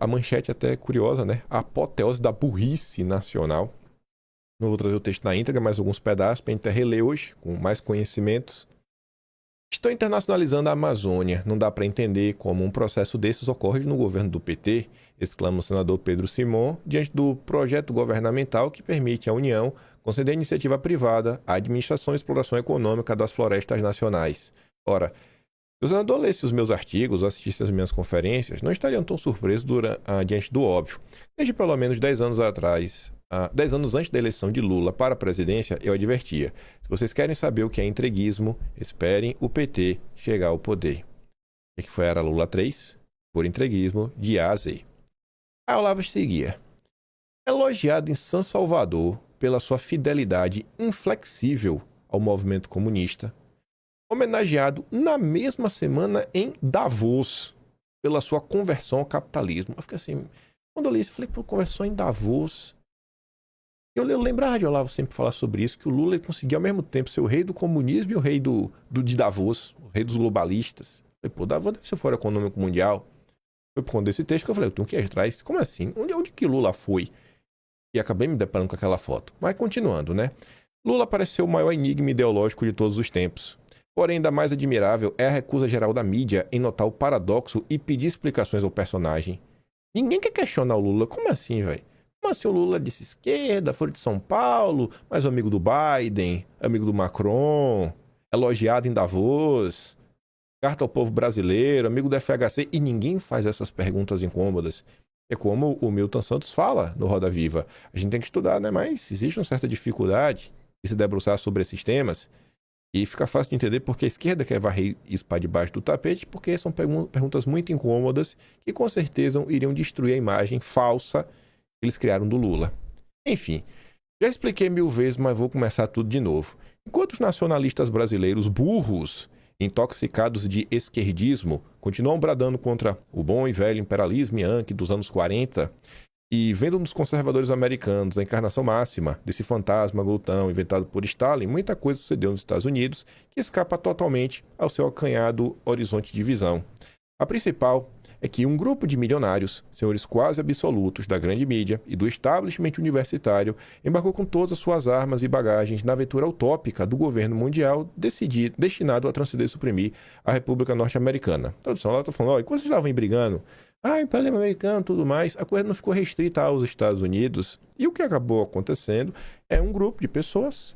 A manchete até é curiosa, né? A apoteose da burrice nacional. Não vou trazer o texto na íntegra, mas alguns pedaços para a gente reler hoje, com mais conhecimentos. Estão internacionalizando a Amazônia. Não dá para entender como um processo desses ocorre no governo do PT, exclama o senador Pedro Simon, diante do projeto governamental que permite à União conceder à iniciativa privada a administração e exploração econômica das florestas nacionais. Ora, se o senador lesse os meus artigos ou assistisse às minhas conferências, não estariam tão surpresos diante do óbvio. Desde pelo menos 10 anos atrás, 10 anos antes da eleição de Lula para a presidência, eu advertia: se vocês querem saber o que é entreguismo, esperem o PT chegar ao poder. O que foi a era Lula 3? Por entreguismo, de A a Z. A Olavo seguia. Elogiado em São Salvador pela sua fidelidade inflexível ao movimento comunista, homenageado na mesma semana em Davos pela sua conversão ao capitalismo. Eu fiquei assim, quando eu li isso, eu falei, pô, conversão em Davos. Eu lembrava de Olavo sempre falar sobre isso, que o Lula conseguia ao mesmo tempo ser o rei do comunismo e o rei de Davos, o rei dos globalistas. Eu falei, pô, Davos deve ser o Fórum Econômico Mundial. Foi por conta desse texto que eu falei, eu tenho que ir atrás. Como assim? Onde que Lula foi? E acabei me deparando com aquela foto. Mas continuando, né? Lula parece ser o maior enigma ideológico de todos os tempos. Porém, ainda mais admirável é a recusa geral da mídia em notar o paradoxo e pedir explicações ao personagem. Ninguém quer questionar o Lula. Como assim, velho? Como assim o Lula disse esquerda, foi de São Paulo, mas amigo do Biden, amigo do Macron, elogiado em Davos, carta ao povo brasileiro, amigo do FHC, e ninguém faz essas perguntas incômodas. É como o Milton Santos fala no Roda Viva. A gente tem que estudar, né? Mas existe uma certa dificuldade de se debruçar sobre esses temas. E fica fácil de entender porque a esquerda quer varrer isso para debaixo do tapete, porque são perguntas muito incômodas que com certeza iriam destruir a imagem falsa que eles criaram do Lula. Enfim, já expliquei 1000 vezes, mas vou começar tudo de novo. Enquanto os nacionalistas brasileiros burros, intoxicados de esquerdismo, continuam bradando contra o bom e velho imperialismo yankee dos anos 40 e vendo nos conservadores americanos a encarnação máxima desse fantasma glutão inventado por Stalin, muita coisa sucedeu nos Estados Unidos que escapa totalmente ao seu acanhado horizonte de visão. A principal é que um grupo de milionários, senhores quase absolutos da grande mídia e do establishment universitário, embarcou com todas as suas armas e bagagens na aventura utópica do governo mundial destinado a transcender e suprimir a República Norte-Americana. Tradução, lá eu tô falando, enquanto vocês estavam brigando, imperialismo americano e tudo mais, a coisa não ficou restrita aos Estados Unidos. E o que acabou acontecendo é um grupo de pessoas,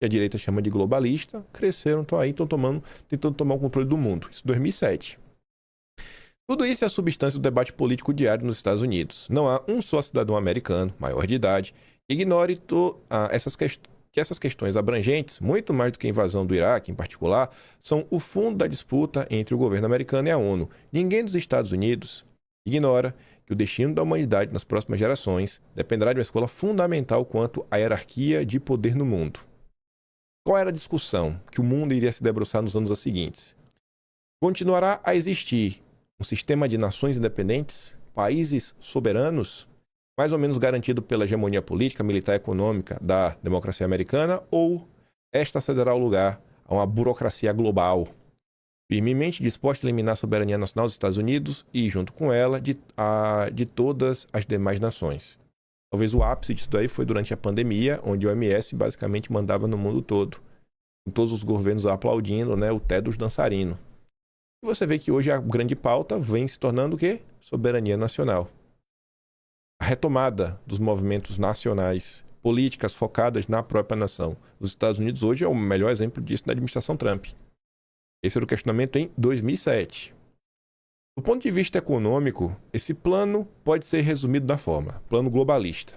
que a direita chama de globalista, cresceram, estão aí, tentando tomar o controle do mundo. Isso em 2007. Tudo isso é a substância do debate político diário nos Estados Unidos. Não há um só cidadão americano, maior de idade, que ignore essas questões abrangentes, muito mais do que a invasão do Iraque em particular, são o fundo da disputa entre o governo americano e a ONU. Ninguém dos Estados Unidos ignora que o destino da humanidade nas próximas gerações dependerá de uma escola fundamental quanto à hierarquia de poder no mundo. Qual era a discussão que o mundo iria se debruçar nos anos seguintes? Continuará a existir um sistema de nações independentes, países soberanos, mais ou menos garantido pela hegemonia política, militar e econômica da democracia americana, ou esta cederá o lugar a uma burocracia global, firmemente disposta a eliminar a soberania nacional dos Estados Unidos e, junto com ela, de todas as demais nações. Talvez o ápice disso daí foi durante a pandemia, onde o OMS basicamente mandava no mundo todo, com todos os governos aplaudindo, né, o té dos dançarinos. E você vê que hoje a grande pauta vem se tornando o quê? Soberania nacional. A retomada dos movimentos nacionais, políticas focadas na própria nação. Os Estados Unidos hoje é o melhor exemplo disso na administração Trump. Esse era o questionamento em 2007. Do ponto de vista econômico, esse plano pode ser resumido da forma: plano globalista.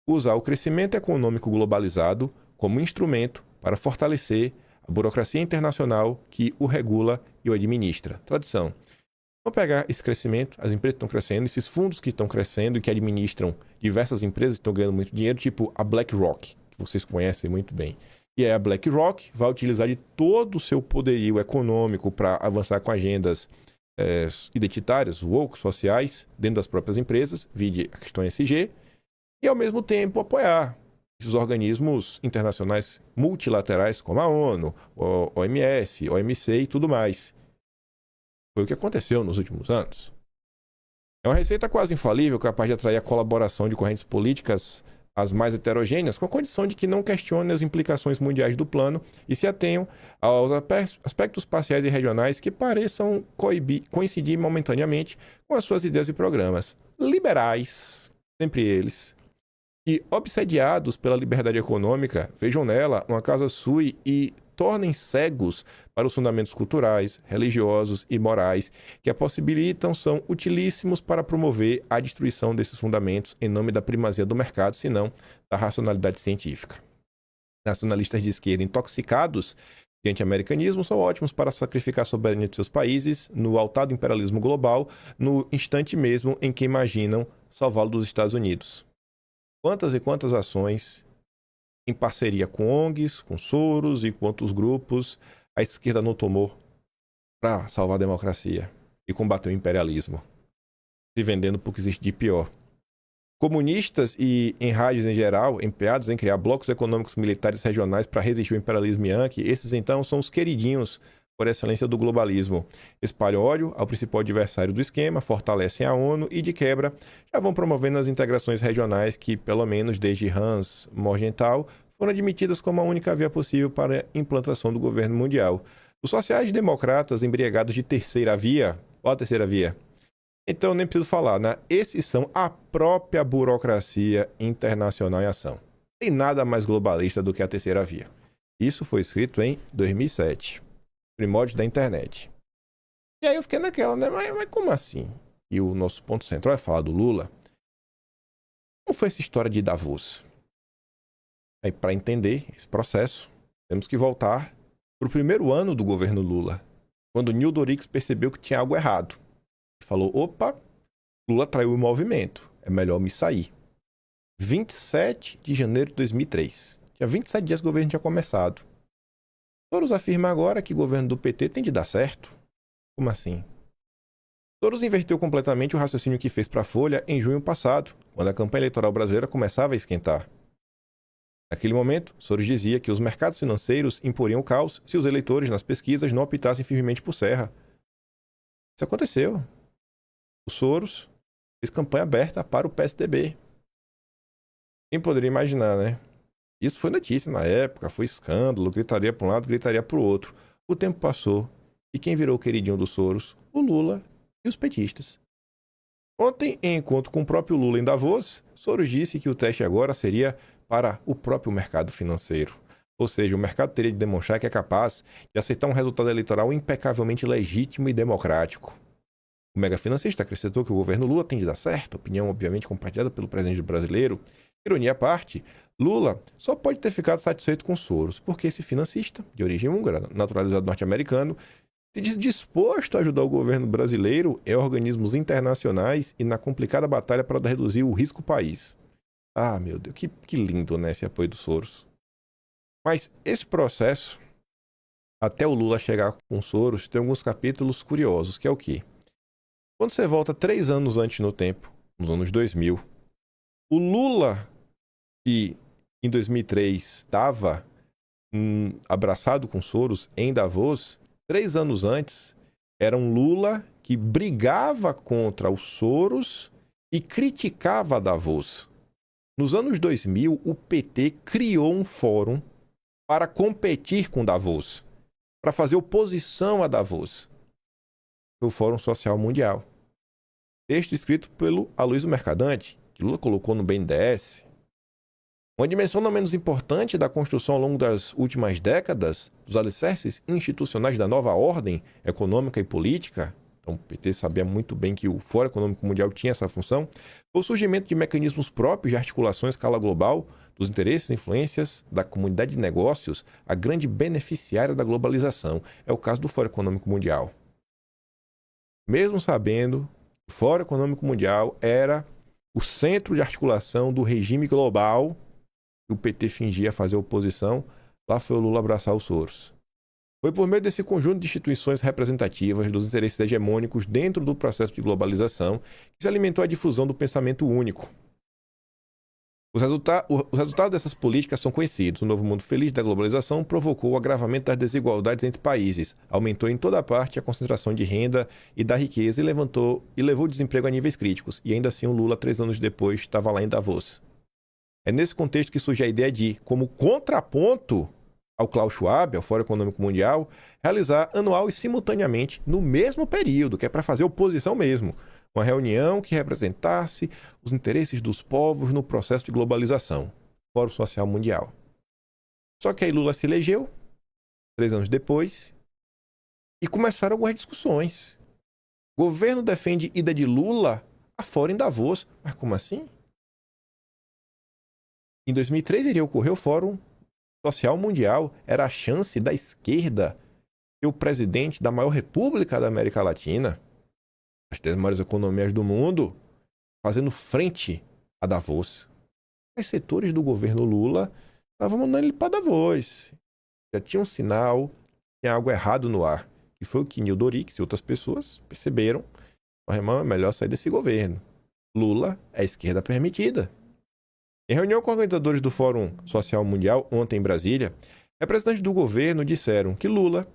Usar o crescimento econômico globalizado como instrumento para fortalecer a burocracia internacional que o regula e o administra. Tradução. Vamos pegar esse crescimento, as empresas estão crescendo, esses fundos que estão crescendo e que administram diversas empresas que estão ganhando muito dinheiro, tipo a BlackRock, que vocês conhecem muito bem. E aí a BlackRock vai utilizar de todo o seu poderio econômico para avançar com agendas identitárias, woke, sociais, dentro das próprias empresas, vide a questão ESG, e ao mesmo tempo apoiar esses organismos internacionais multilaterais como a ONU, o OMS, OMC e tudo mais. Foi o que aconteceu nos últimos anos. É uma receita quase infalível, capaz de atrair a colaboração de correntes políticas as mais heterogêneas, com a condição de que não questionem as implicações mundiais do plano e se atenham aos aspectos parciais e regionais que pareçam coincidir momentaneamente com as suas ideias e programas. Liberais, sempre eles, que, obsediados pela liberdade econômica, vejam nela uma casa sui e tornem cegos para os fundamentos culturais, religiosos e morais que a possibilitam, são utilíssimos para promover a destruição desses fundamentos em nome da primazia do mercado, se não da racionalidade científica. Nacionalistas de esquerda intoxicados de anti-americanismo são ótimos para sacrificar a soberania de seus países no altar do imperialismo global, no instante mesmo em que imaginam salvá-lo dos Estados Unidos. Quantas e quantas ações, em parceria com ONGs, com Soros e com outros grupos, a esquerda não tomou para salvar a democracia e combater o imperialismo, se vendendo por que existe de pior. Comunistas e em rádios em geral, empenhados em criar blocos econômicos militares regionais para resistir ao imperialismo yankee, esses então são os queridinhos por excelência do globalismo. Espalham ódio ao principal adversário do esquema, fortalecem a ONU e, de quebra, já vão promovendo as integrações regionais que, pelo menos desde Hans Morgenthau, foram admitidas como a única via possível para a implantação do governo mundial. Os sociais-democratas embriagados de terceira via, qual a terceira via? Então, nem preciso falar, né? Esses são a própria burocracia internacional em ação. Tem nada mais globalista do que a terceira via. Isso foi escrito em 2007. Primórdios da internet. E aí eu fiquei naquela, né? Mas como assim? E o nosso ponto central é falar do Lula. Como foi essa história de Davos? Aí, para entender esse processo, temos que voltar para o primeiro ano do governo Lula, quando Nil Doriks percebeu que tinha algo errado. Falou, opa, Lula traiu o movimento, é melhor me sair. 27 de janeiro de 2003. Tinha 27 dias que o governo tinha começado. Soros afirma agora que o governo do PT tem de dar certo. Como assim? Soros inverteu completamente o raciocínio que fez para a Folha em junho passado, quando a campanha eleitoral brasileira começava a esquentar. Naquele momento, Soros dizia que os mercados financeiros imporiam o caos se os eleitores nas pesquisas não optassem firmemente por Serra. Isso aconteceu. O Soros fez campanha aberta para o PSDB. Quem poderia imaginar, né? Isso foi notícia na época, foi escândalo, gritaria para um lado, gritaria para o outro. O tempo passou e quem virou o queridinho do Soros? O Lula e os petistas. Ontem, em encontro com o próprio Lula em Davos, Soros disse que o teste agora seria para o próprio mercado financeiro. Ou seja, o mercado teria de demonstrar que é capaz de aceitar um resultado eleitoral impecavelmente legítimo e democrático. O mega financista acrescentou que o governo Lula tem de dar certo, opinião obviamente compartilhada pelo presidente brasileiro. Ironia à parte, Lula só pode ter ficado satisfeito com Soros, porque esse financista, de origem húngara, naturalizado norte-americano, se diz disposto a ajudar o governo brasileiro em organismos internacionais e na complicada batalha para reduzir o risco do país. Ah, meu Deus, que lindo, né, esse apoio do Soros. Mas esse processo, até o Lula chegar com Soros, tem alguns capítulos curiosos, que é o quê? Quando você volta 3 anos antes no tempo, nos anos 2000, o Lula, que em 2003 estava abraçado com Soros em Davos, 3 anos antes, era um Lula que brigava contra os Soros e criticava Davos. Nos anos 2000, o PT criou um fórum para competir com Davos, para fazer oposição a Davos. Foi o Fórum Social Mundial. Texto escrito pelo Aloysio Mercadante, que Lula colocou no BNDES. Uma dimensão não menos importante da construção ao longo das últimas décadas dos alicerces institucionais da nova ordem econômica e política, então o PT sabia muito bem que o Fórum Econômico Mundial tinha essa função, foi o surgimento de mecanismos próprios de articulação em escala global dos interesses e influências da comunidade de negócios, a grande beneficiária da globalização. É o caso do Fórum Econômico Mundial. Mesmo sabendo que o Fórum Econômico Mundial era o centro de articulação do regime global, que o PT fingia fazer oposição, lá foi o Lula abraçar os Soros. Foi por meio desse conjunto de instituições representativas dos interesses hegemônicos dentro do processo de globalização que se alimentou a difusão do pensamento único. Os resultados dessas políticas são conhecidos. O novo mundo feliz da globalização provocou o agravamento das desigualdades entre países, aumentou em toda parte a concentração de renda e da riqueza e levou o desemprego a níveis críticos. E ainda assim o Lula, 3 anos depois, estava lá em Davos. É nesse contexto que surge a ideia de, como contraponto ao Klaus Schwab, ao Fórum Econômico Mundial, realizar anual e simultaneamente, no mesmo período, que é para fazer oposição mesmo, uma reunião que representasse os interesses dos povos no processo de globalização, Fórum Social Mundial. Só que aí Lula se elegeu, 3 anos depois, e começaram algumas discussões. O governo defende ida de Lula a fora em Davos. Mas como assim? Em 2003 iria ocorrer o Fórum Social Mundial. Era a chance da esquerda ser o presidente da maior república da América Latina, as 10 maiores economias do mundo, fazendo frente a Davos. Os setores do governo Lula estavam mandando ele para Davos. Já tinha um sinal, tinha algo errado no ar, que foi o que Nildo Orix e outras pessoas perceberam. Oh, irmão, é melhor sair desse governo. Lula é esquerda permitida. Em reunião com organizadores do Fórum Social Mundial, ontem em Brasília, representantes do governo disseram que Lula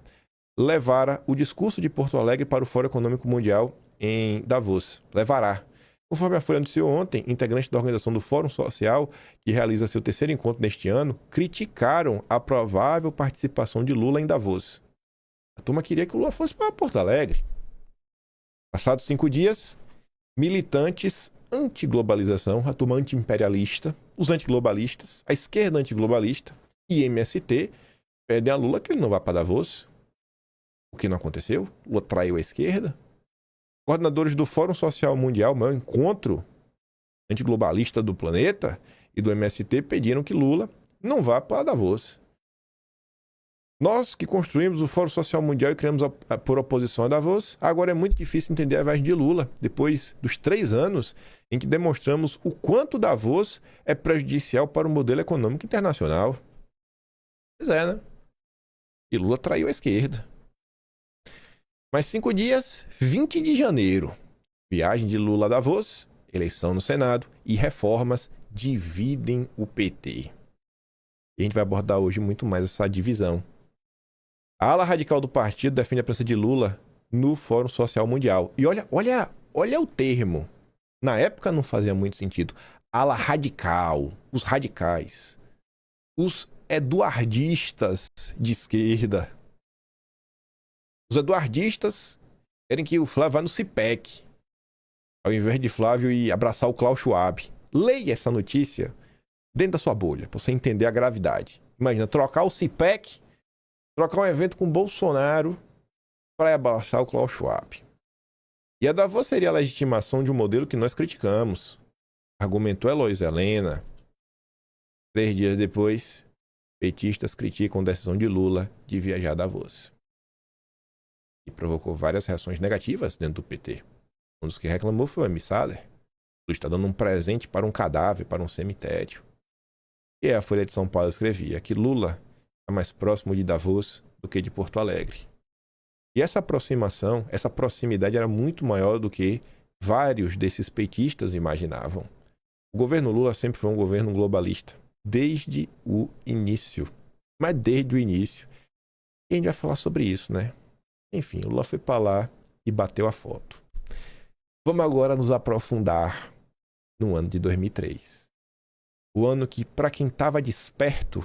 levara o discurso de Porto Alegre para o Fórum Econômico Mundial em Davos. Levará. Conforme a Folha anunciou ontem, integrantes da organização do Fórum Social, que realiza seu 3º encontro neste ano, criticaram a provável participação de Lula em Davos. A turma queria que o Lula fosse para Porto Alegre. Passados 5 dias, militantes anti-globalização, a turma anti-imperialista, os antiglobalistas, a esquerda antiglobalista e MST pedem a Lula que ele não vá para Davos. O que não aconteceu? Lula traiu a esquerda. Coordenadores do Fórum Social Mundial, o maior encontro antiglobalista do planeta, e do MST pediram que Lula não vá para Davos. Nós que construímos o Fórum Social Mundial e criamos por oposição a Davos, agora é muito difícil entender a viagem de Lula, depois dos 3 anos em que demonstramos o quanto Davos é prejudicial para o modelo econômico internacional. Pois é, né? E Lula traiu a esquerda. Mais 5 dias, 20 de janeiro. Viagem de Lula a Davos, eleição no Senado e reformas dividem o PT. E a gente vai abordar hoje muito mais essa divisão. A ala radical do partido defende a presença de Lula no Fórum Social Mundial. E olha o termo. Na época não fazia muito sentido. Ala radical, os radicais, os eduardistas de esquerda. Os eduardistas querem que o Flávio vá no CIPEC, ao invés de Flávio ir abraçar o Klaus Schwab. Leia essa notícia dentro da sua bolha, para você entender a gravidade. Imagina, trocar o CIPEC, trocar um evento com Bolsonaro para abraçar o Klaus Schwab. E a Davos seria a legitimação de um modelo que nós criticamos. Argumentou Eloís Helena. 3 dias depois, petistas criticam a decisão de Lula de viajar a Davos. E provocou várias reações negativas dentro do PT. Um dos que reclamou foi o M. Saller. Lula está dando um presente para um cadáver, para um cemitério. E a Folha de São Paulo escrevia que Lula é mais próximo de Davos do que de Porto Alegre. E essa aproximação, essa proximidade era muito maior do que vários desses petistas imaginavam. O governo Lula sempre foi um governo globalista, desde o início. Mas desde o início. E a gente vai falar sobre isso, né? Enfim, Lula foi para lá e bateu a foto. Vamos agora nos aprofundar no ano de 2003. O ano que, para quem estava desperto,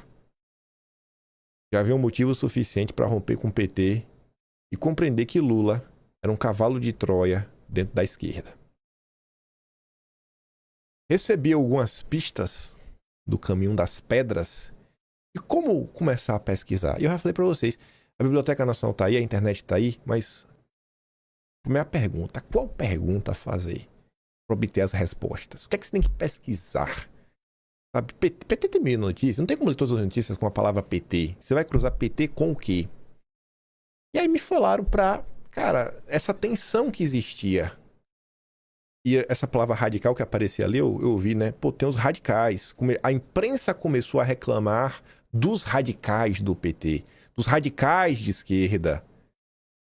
já havia um motivo suficiente para romper com o PT e compreender que Lula era um cavalo de Troia dentro da esquerda. Recebi algumas pistas do caminho das pedras e como começar a pesquisar. E eu já falei para vocês, a Biblioteca Nacional está aí, a internet está aí, mas primeira pergunta, qual pergunta fazer para obter as respostas? O que é que você tem que pesquisar? Sabe, PT tem meio notícias, não tem como ler todas as notícias com a palavra PT. Você vai cruzar PT com o quê? E aí me falaram cara, essa tensão que existia. E essa palavra radical que aparecia ali, eu vi, né? Pô, tem os radicais. A imprensa começou a reclamar dos radicais do PT, dos radicais de esquerda.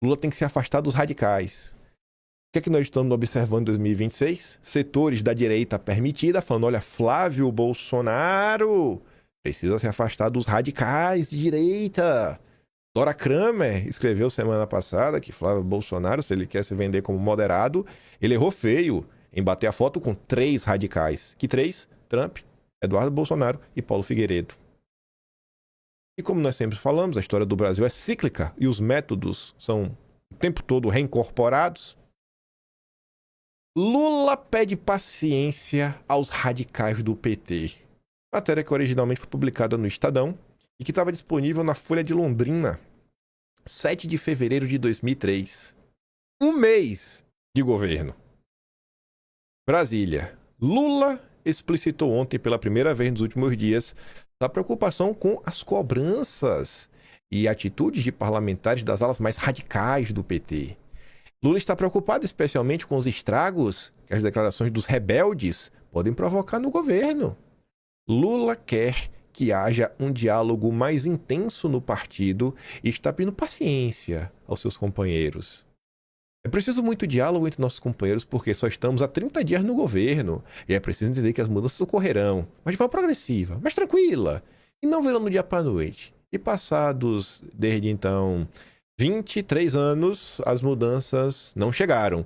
Lula tem que se afastar dos radicais. que é que nós estamos observando em 2026? Setores da direita permitida falando, olha, Flávio Bolsonaro precisa se afastar dos radicais de direita. Dora Kramer escreveu semana passada que Flávio Bolsonaro, se ele quer se vender como moderado, ele errou feio em bater a foto com 3 radicais. Que 3? Trump, Eduardo Bolsonaro e Paulo Figueiredo. E como nós sempre falamos, a história do Brasil é cíclica e os métodos são o tempo todo reincorporados. Lula pede paciência aos radicais do PT. Matéria que originalmente foi publicada no Estadão e que estava disponível na Folha de Londrina, 7 de fevereiro de 2003. Um mês de governo. Brasília. Lula explicitou ontem pela primeira vez nos últimos dias a preocupação com as cobranças e atitudes de parlamentares das alas mais radicais do PT. Lula está preocupado especialmente com os estragos que as declarações dos rebeldes podem provocar no governo. Lula quer que haja um diálogo mais intenso no partido e está pedindo paciência aos seus companheiros. É preciso muito diálogo entre nossos companheiros porque só estamos há 30 dias no governo e é preciso entender que as mudanças ocorrerão, mas de forma progressiva, mais tranquila, e não virando do dia para a noite. E passados, desde então, 23 anos, as mudanças não chegaram.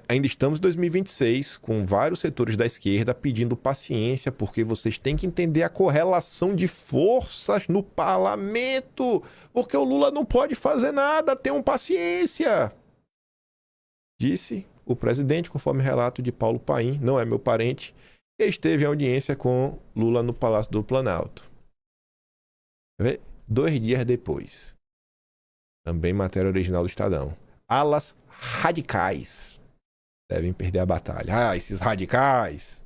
Ainda estamos em 2026, com vários setores da esquerda pedindo paciência, porque vocês têm que entender a correlação de forças no parlamento, porque o Lula não pode fazer nada, tenham paciência. Disse o presidente, conforme relato de Paulo Paim, não é meu parente, que esteve em audiência com Lula no Palácio do Planalto. 2 dias depois, também matéria original do Estadão, alas radicais devem perder a batalha. Ah, esses radicais!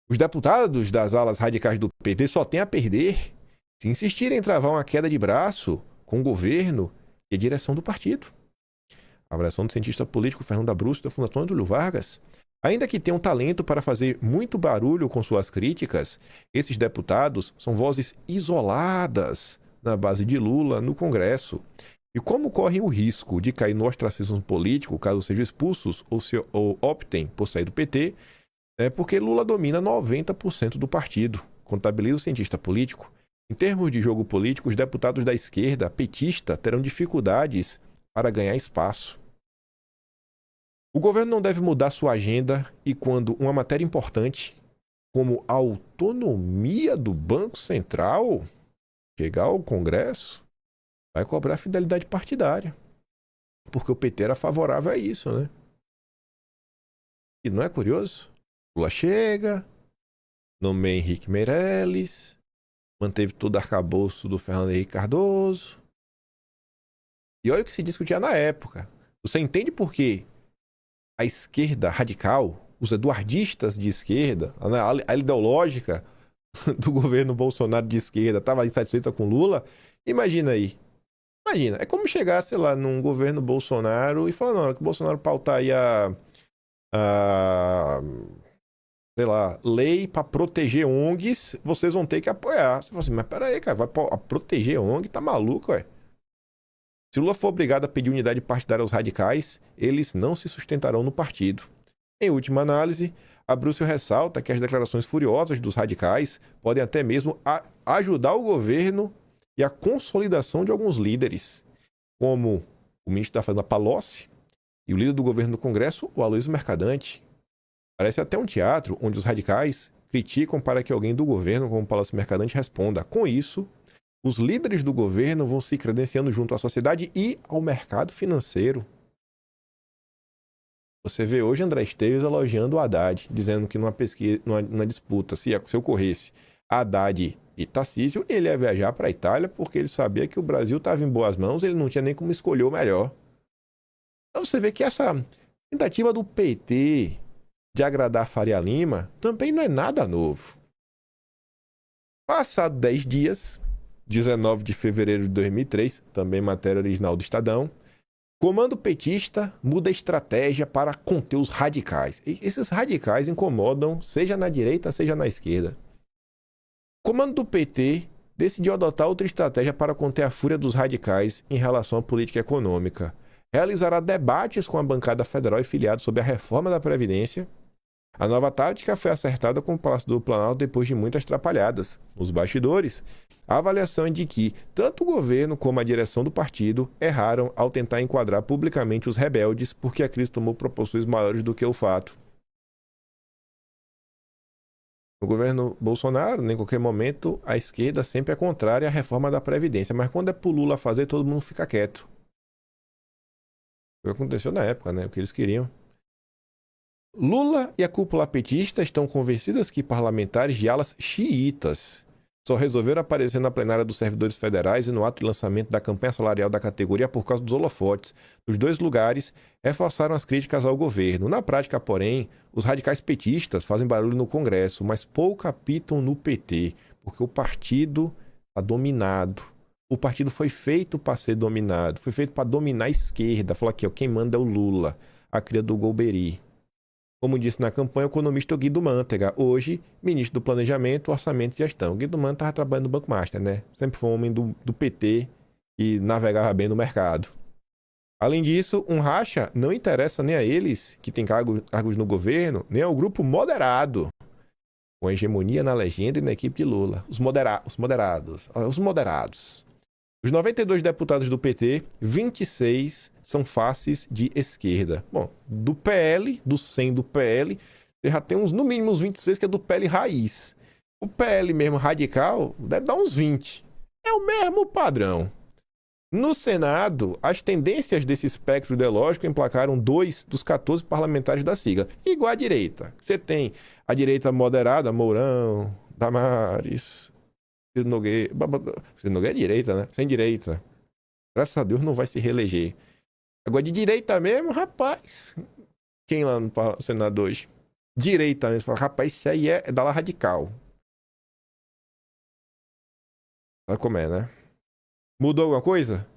Os deputados das alas radicais do PT só têm a perder se insistirem em travar uma queda de braço com o governo e a direção do partido. A avaliação do cientista político Fernando Abruzzo da Fundação Getúlio Vargas. Ainda que tenham talento para fazer muito barulho com suas críticas, esses deputados são vozes isoladas na base de Lula no Congresso. E como correm o risco de cair no ostracismo político caso sejam expulsos ou optem por sair do PT, é porque Lula domina 90% do partido, contabiliza o cientista político. Em termos de jogo político, os deputados da esquerda petista terão dificuldades para ganhar espaço. O governo não deve mudar sua agenda e quando uma matéria importante, como a autonomia do Banco Central, chegar ao Congresso, vai cobrar fidelidade partidária. Porque o PT era favorável a isso, né? E não é curioso? Lula chega, nomeia Henrique Meirelles, manteve todo o arcabouço do Fernando Henrique Cardoso. E olha o que se discutia na época. Você entende por que a esquerda radical, os eduardistas de esquerda, a ideológica do governo Bolsonaro de esquerda estava insatisfeita com Lula? Imagina aí. Imagina, é como chegar, sei lá, num governo Bolsonaro e falar, não, que o Bolsonaro pautar aí sei lá, lei para proteger ONGs, vocês vão ter que apoiar. Você fala assim, mas peraí, cara, vai proteger ONG? Tá maluco, ué? Se Lula for obrigado a pedir unidade partidária aos radicais, eles não se sustentarão no partido. Em última análise, Abruzzo ressalta que as declarações furiosas dos radicais podem até mesmo ajudar o governo e a consolidação de alguns líderes, como o ministro da Fazenda Palocci e o líder do governo no Congresso, o Aloysio Mercadante. Parece até um teatro onde os radicais criticam para que alguém do governo, como Palocci Mercadante, responda. Com isso, os líderes do governo vão se credenciando junto à sociedade e ao mercado financeiro. Você vê hoje André Esteves elogiando o Haddad, dizendo que numa pesquisa, numa disputa, se ocorresse Haddad e Tarcísio, ele ia viajar para a Itália porque ele sabia que o Brasil estava em boas mãos, ele não tinha nem como escolher o melhor. Então você vê que essa tentativa do PT de agradar Faria Lima também não é nada novo. Passado 10 dias, 19 de fevereiro de 2003, também matéria original do Estadão, comando petista muda a estratégia para conter os radicais. E esses radicais incomodam, seja na direita, seja na esquerda. O comando do PT decidiu adotar outra estratégia para conter a fúria dos radicais em relação à política econômica. realizará debates com a bancada federal e filiados sobre a reforma da Previdência. A nova tática foi acertada com o Palácio do Planalto depois de muitas atrapalhadas. Nos bastidores, a avaliação é de que tanto o governo como a direção do partido erraram ao tentar enquadrar publicamente os rebeldes porque a crise tomou proporções maiores do que o fato. No governo Bolsonaro, em qualquer momento, a esquerda sempre é contrária à reforma da Previdência, mas quando é pro Lula fazer, todo mundo fica quieto. Foi o que aconteceu na época, né? O que eles queriam. Lula e a cúpula petista estão convencidas que parlamentares de alas xiitas só resolveram aparecer na plenária dos servidores federais e no ato de lançamento da campanha salarial da categoria por causa dos holofotes. Nos dois lugares, reforçaram as críticas ao governo. Na prática, porém, os radicais petistas fazem barulho no Congresso, mas pouco apitam no PT, porque o partido está dominado. O partido foi feito para ser dominado, foi feito para dominar a esquerda. Falou aqui, ó, quem manda é o Lula, a cria do Golbery. Como disse na campanha o economista Guido Mantega, hoje ministro do Planejamento, Orçamento e Gestão. Guido Mantega estava trabalhando no Banco Master, né? Sempre foi um homem do PT e navegava bem no mercado. Além disso, um racha não interessa nem a eles, que têm cargos no governo, nem ao grupo moderado, com hegemonia na legenda e na equipe de Lula. Os moderados. Os 92 deputados do PT, 26 são faces de esquerda. Bom, do PL, do 100 do PL, você já tem no mínimo uns 26 que é do PL raiz. O PL mesmo radical deve dar uns 20. É o mesmo padrão. No Senado, as tendências desse espectro ideológico emplacaram 2 dos 14 parlamentares da sigla. Igual à direita. Você tem a direita moderada, Mourão, Damares, Ciro Nogueira é direita, né? Sem direita. Graças a Deus não vai se reeleger. Agora, de direita mesmo, rapaz. Quem lá no Senado hoje? Direita mesmo. Fala, rapaz, isso aí é da ala radical. Sabe como é, né? Mudou alguma coisa?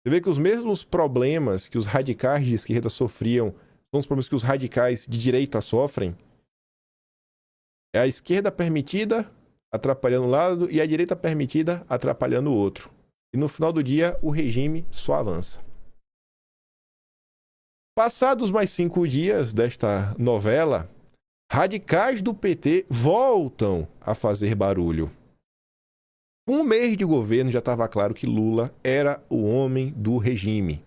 Você vê que os mesmos problemas que os radicais de esquerda sofriam são os problemas que os radicais de direita sofrem. É a esquerda permitida atrapalhando um lado e a direita permitida atrapalhando o outro. E no final do dia, o regime só avança. Passados mais 5 dias desta novela, radicais do PT voltam a fazer barulho. Com 1 mês de governo já estava claro que Lula era o homem do regime.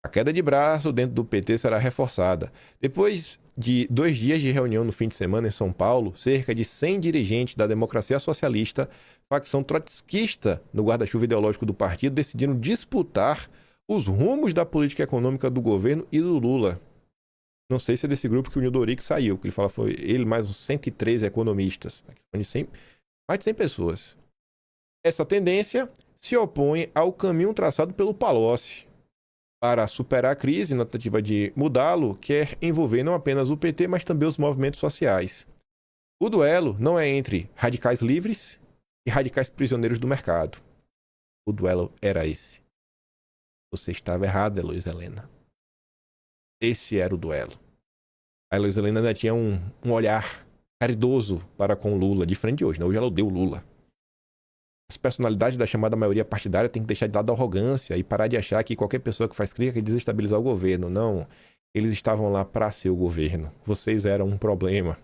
A queda de braço dentro do PT será reforçada. Depois de 2 dias de reunião no fim de semana em São Paulo, cerca de 100 dirigentes da Democracia Socialista, facção trotskista no guarda-chuva ideológico do partido, decidiram disputar os rumos da política econômica do governo e do Lula. Não sei se é desse grupo que o Nildoric saiu, que ele fala foi ele mais uns 113 economistas. Mais de 100 pessoas. Essa tendência se opõe ao caminho traçado pelo Palocci. Para superar a crise, na tentativa de mudá-lo, quer envolver não apenas o PT, mas também os movimentos sociais. O duelo não é entre radicais livres e radicais prisioneiros do mercado. O duelo era esse. Você estava errado, Heloísa Helena. Esse era o duelo. A Heloísa Helena ainda tinha um olhar caridoso para com Lula, diferente de hoje, né? Hoje ela odeia o Lula. As personalidades da chamada maioria partidária têm que deixar de lado a arrogância e parar de achar que qualquer pessoa que faz crítica quer desestabilizar o governo. Não, eles estavam lá para ser o governo. Vocês eram um problema.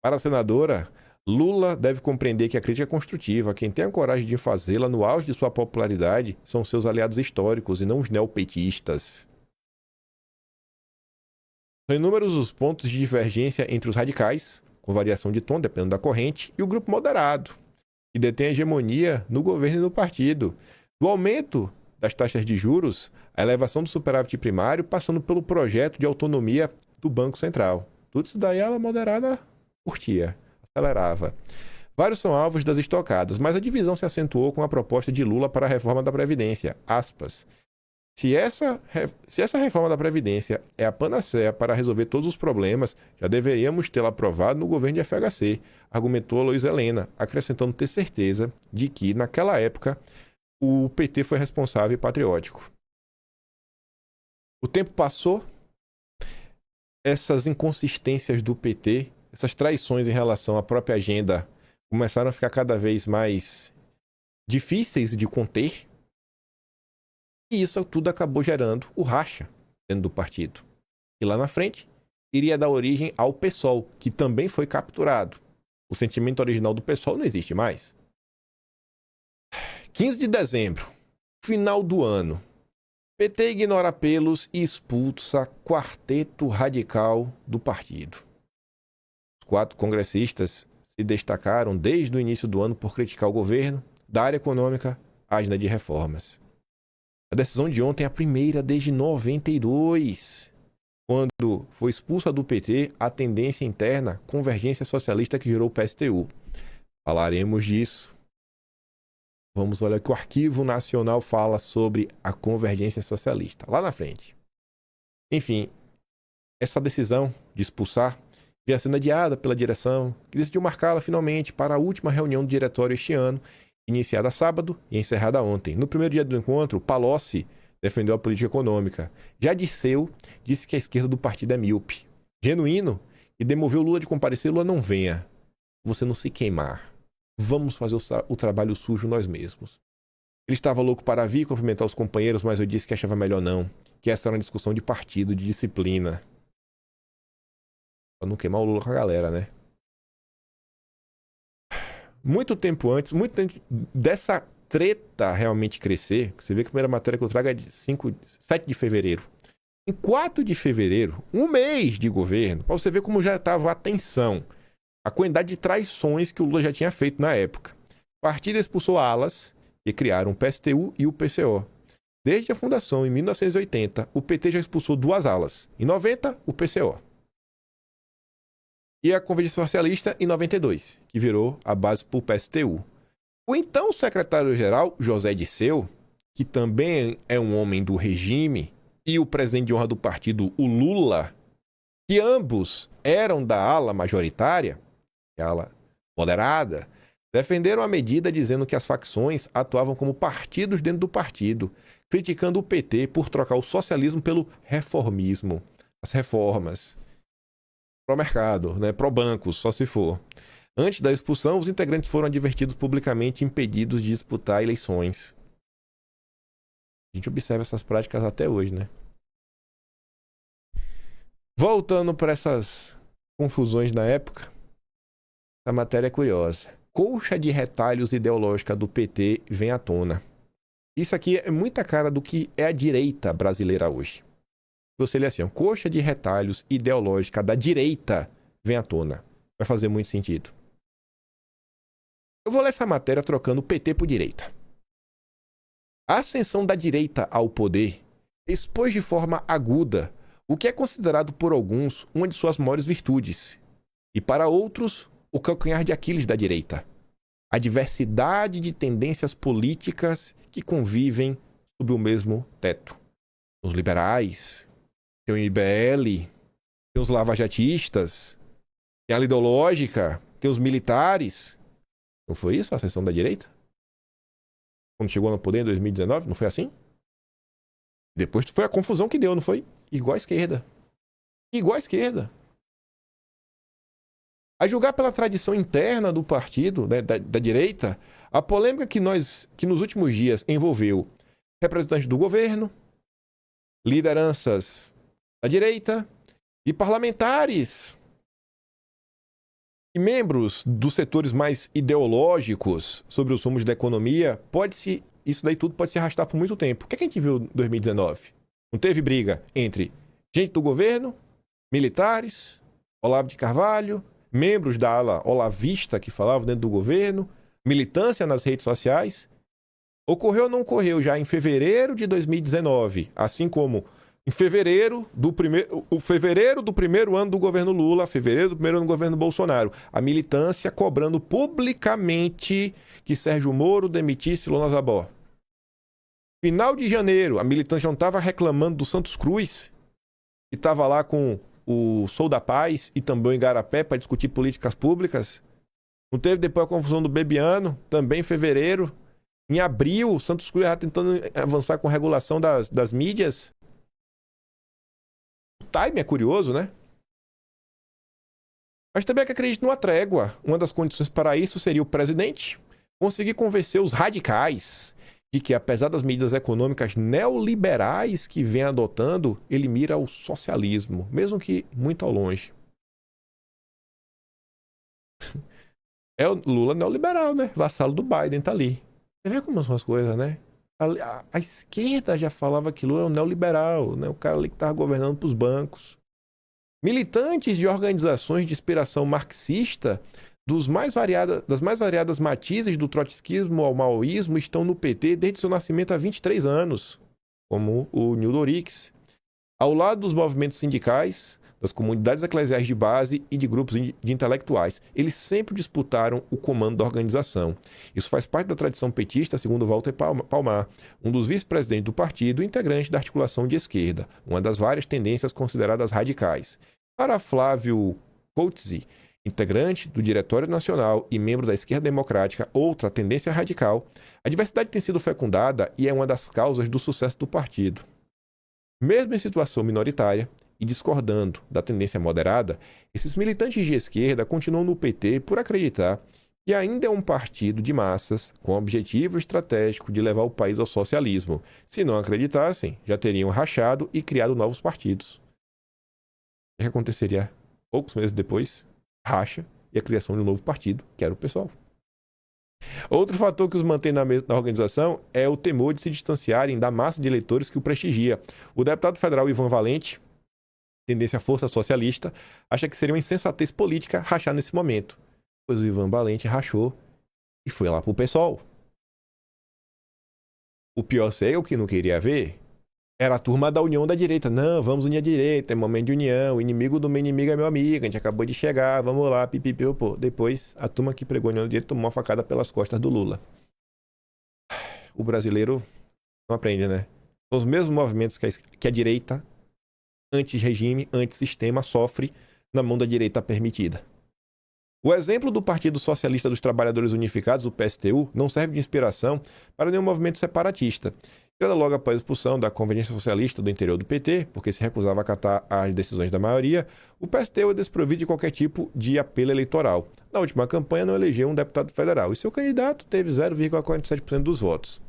Para a senadora, Lula deve compreender que a crítica é construtiva. Quem tem a coragem de fazê-la no auge de sua popularidade são seus aliados históricos e não os neopetistas. São inúmeros os pontos de divergência entre os radicais, com variação de tom dependendo da corrente, e o grupo moderado, que detém a hegemonia no governo e no partido. Do aumento das taxas de juros, a elevação do superávit primário, passando pelo projeto de autonomia do Banco Central. Tudo isso daí ela moderada curtia, acelerava. Vários são alvos das estocadas, mas a divisão se acentuou com a proposta de Lula para a reforma da Previdência. Aspas. Se essa reforma da Previdência é a panaceia para resolver todos os problemas, já deveríamos tê-la aprovado no governo de FHC, argumentou Heloísa Helena, acrescentando ter certeza de que, naquela época, o PT foi responsável e patriótico. O tempo passou, essas inconsistências do PT, essas traições em relação à própria agenda, começaram a ficar cada vez mais difíceis de conter. E isso tudo acabou gerando o racha dentro do partido. E lá na frente, iria dar origem ao PSOL, que também foi capturado. O sentimento original do PSOL não existe mais. 15 de dezembro, final do ano. PT ignora apelos e expulsa quarteto radical do partido. Os 4 congressistas se destacaram desde o início do ano por criticar o governo, da área econômica, à agenda de reformas. A decisão de ontem é a primeira desde 92, quando foi expulsa do PT a tendência interna convergência socialista que gerou o PSTU. Falaremos disso. Vamos olhar que o Arquivo Nacional fala sobre a convergência socialista, lá na frente. Enfim, essa decisão de expulsar vinha sendo adiada pela direção, que decidiu marcá-la finalmente para a última reunião do diretório este ano, iniciada sábado e encerrada ontem. No primeiro dia do encontro, Palocci defendeu a política econômica. Já Dirceu disse que a esquerda do partido é míope. Genuíno, e demoveu Lula de comparecer. Lula, não venha. Você não se queimar. Vamos fazer o trabalho sujo nós mesmos. Ele estava louco para vir cumprimentar os companheiros, mas eu disse que achava melhor não, que essa era uma discussão de partido, de disciplina. Para não queimar o Lula com a galera, né? Muito tempo antes, muito tempo dessa treta realmente crescer, você vê que a primeira matéria que eu trago é de 7 de fevereiro. Em 4 de fevereiro, um mês de governo, para você ver como já estava a tensão, a quantidade de traições que o Lula já tinha feito na época. O partido expulsou alas que criaram o PSTU e o PCO. Desde a fundação, em 1980, o PT já expulsou 2 alas. Em 90, o PCO. E a Convergência Socialista em 92, que virou a base para o PSTU. O então secretário-geral, José Dirceu, que também é um homem do regime, e o presidente de honra do partido, o Lula, que ambos eram da ala majoritária, a ala moderada, defenderam a medida dizendo que as facções atuavam como partidos dentro do partido, criticando o PT por trocar o socialismo pelo reformismo, as reformas. Pró-mercado, né? Pró-bancos, só se for. Antes da expulsão, os integrantes foram advertidos publicamente e impedidos de disputar eleições. A gente observa essas práticas até hoje, né? Voltando para essas confusões da época, a matéria é curiosa. Colcha de retalhos ideológica do PT vem à tona. Isso aqui é muita cara do que é a direita brasileira hoje. Você lê assim, coxa de retalhos ideológica da direita vem à tona. Vai fazer muito sentido. Eu vou ler essa matéria trocando PT por direita. A ascensão da direita ao poder expôs de forma aguda o que é considerado por alguns uma de suas maiores virtudes, e para outros, o calcanhar de Aquiles da direita. A diversidade de tendências políticas que convivem sob o mesmo teto. Os liberais, tem o IBL, tem os lavajatistas, tem a ala ideológica, tem os militares. Não foi isso a ascensão da direita? Quando chegou no poder em 2019, não foi assim? Depois foi a confusão que deu, não foi? Igual à esquerda. Igual à esquerda. A julgar pela tradição interna do partido, né, da direita, a polêmica que nos últimos dias envolveu representantes do governo, lideranças da direita e parlamentares e membros dos setores mais ideológicos sobre os rumos da economia, isso daí tudo pode se arrastar por muito tempo. O que a gente viu em 2019? Não teve briga entre gente do governo, militares, Olavo de Carvalho, membros da ala olavista que falavam dentro do governo, militância nas redes sociais. Ocorreu ou não ocorreu já em fevereiro de 2019, assim como em fevereiro do primeiro ano do governo Lula, fevereiro do primeiro ano do governo Bolsonaro, a militância cobrando publicamente que Sérgio Moro demitisse Lula Zabó. Final de janeiro, a militância não estava reclamando do Santos Cruz, que estava lá com o Sou da Paz e também o Igarapé para discutir políticas públicas. Não teve depois a confusão do Bebiano, também em fevereiro. Em abril, o Santos Cruz estava tentando avançar com regulação das mídias. O time é curioso, né? Mas também é que acredito numa trégua. Uma das condições para isso seria o presidente conseguir convencer os radicais de que, apesar das medidas econômicas neoliberais que vem adotando, ele mira o socialismo, mesmo que muito ao longe. É o Lula neoliberal, né? Vassalo do Biden, tá ali. Você vê como são as coisas, né? A esquerda já falava que Lula é um neoliberal, né? O cara ali que estava governando para os bancos. Militantes de organizações de inspiração marxista das mais variadas matizes do trotskismo ao maoísmo estão no PT desde seu nascimento há 23 anos, como o Nildo Orix. Ao lado dos movimentos sindicais, das comunidades eclesiais de base e de grupos de intelectuais, eles sempre disputaram o comando da organização. Isso faz parte da tradição petista, segundo Walter Palmar, um dos vice-presidentes do partido e integrante da articulação de esquerda, uma das várias tendências consideradas radicais. Para Flávio Coetzee, integrante do Diretório Nacional e membro da Esquerda Democrática, outra tendência radical, a diversidade tem sido fecundada e é uma das causas do sucesso do partido. Mesmo em situação minoritária e discordando da tendência moderada, esses militantes de esquerda continuam no PT por acreditar que ainda é um partido de massas com o objetivo estratégico de levar o país ao socialismo. Se não acreditassem, já teriam rachado e criado novos partidos. O que aconteceria poucos meses depois? Racha e a criação de um novo partido, que era o PSOL. Outro fator que os mantém na organização é o temor de se distanciarem da massa de eleitores que o prestigia. O deputado federal Ivan Valente, tendência à força socialista, acha que seria uma insensatez política rachar nesse momento. Pois o Ivan Valente rachou e foi lá pro PSOL. O pior sei o que não queria ver era a turma da união da direita. Não, vamos unir a direita, é momento de união, o inimigo do meu inimigo é meu amigo, a gente acabou de chegar, vamos lá, pipipi, pô. Depois, a turma que pregou a união da direita tomou uma facada pelas costas do Lula. O brasileiro não aprende, né? São os mesmos movimentos que a direita, anti-regime, anti-sistema, sofre na mão da direita permitida. O exemplo do Partido Socialista dos Trabalhadores Unificados, o PSTU, não serve de inspiração para nenhum movimento separatista. Logo após a expulsão da Convergência Socialista do interior do PT, porque se recusava a acatar as decisões da maioria, o PSTU é desprovido de qualquer tipo de apelo eleitoral. Na última campanha, não elegeu um deputado federal e seu candidato teve 0,47% dos votos.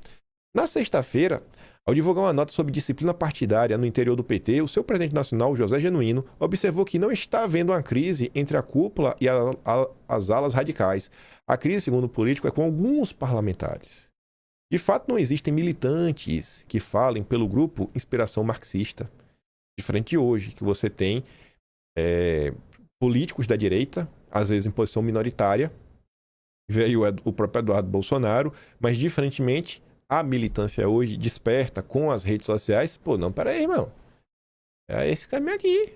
Na sexta-feira, ao divulgar uma nota sobre disciplina partidária no interior do PT, o seu presidente nacional, José Genuíno, observou que não está havendo uma crise entre a cúpula e as alas radicais. A crise, segundo o político, é com alguns parlamentares. De fato, não existem militantes que falem pelo grupo Inspiração Marxista. Diferente de hoje, que você tem políticos da direita, às vezes em posição minoritária, veio o próprio Eduardo Bolsonaro, mas diferentemente, a militância hoje desperta com as redes sociais. Pô, não, peraí, irmão. É esse caminho aqui.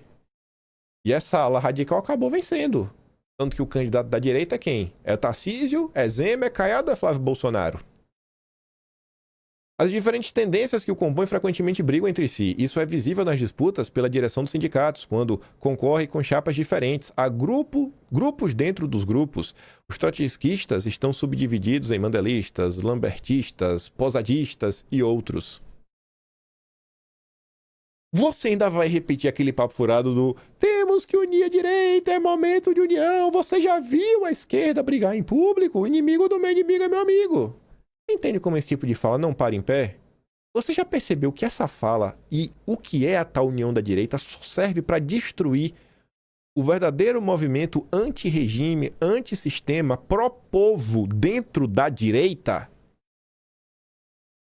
E essa ala radical acabou vencendo. Tanto que o candidato da direita é quem? É o Tarcísio, é Zema, é Caiado ou é Flávio Bolsonaro? As diferentes tendências que o compõem frequentemente brigam entre si. Isso é visível nas disputas pela direção dos sindicatos, quando concorre com chapas diferentes. Há grupos dentro dos grupos. Os trotskistas estão subdivididos em mandelistas, lambertistas, posadistas e outros. Você ainda vai repetir aquele papo furado do temos que unir a direita, é momento de união. Você já viu a esquerda brigar em público? O inimigo do meu inimigo é meu amigo. Entende como esse tipo de fala não para em pé? Você já percebeu que essa fala e o que é a tal união da direita só serve para destruir o verdadeiro movimento anti-regime, anti-sistema, pró-povo dentro da direita?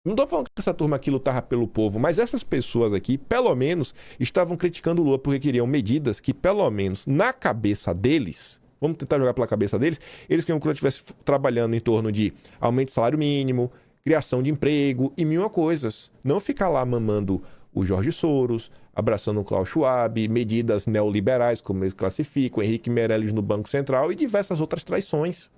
Não estou falando que essa turma aqui lutava pelo povo, mas essas pessoas aqui, pelo menos, estavam criticando o Lula porque queriam medidas que, pelo menos, na cabeça deles... Vamos tentar jogar pela cabeça deles. Eles queriam que o Lula estivesse trabalhando em torno de aumento de salário mínimo, criação de emprego e mil coisas. Não ficar lá mamando o Jorge Soros, abraçando o Klaus Schwab, medidas neoliberais, como eles classificam, Henrique Meirelles no Banco Central e diversas outras traições.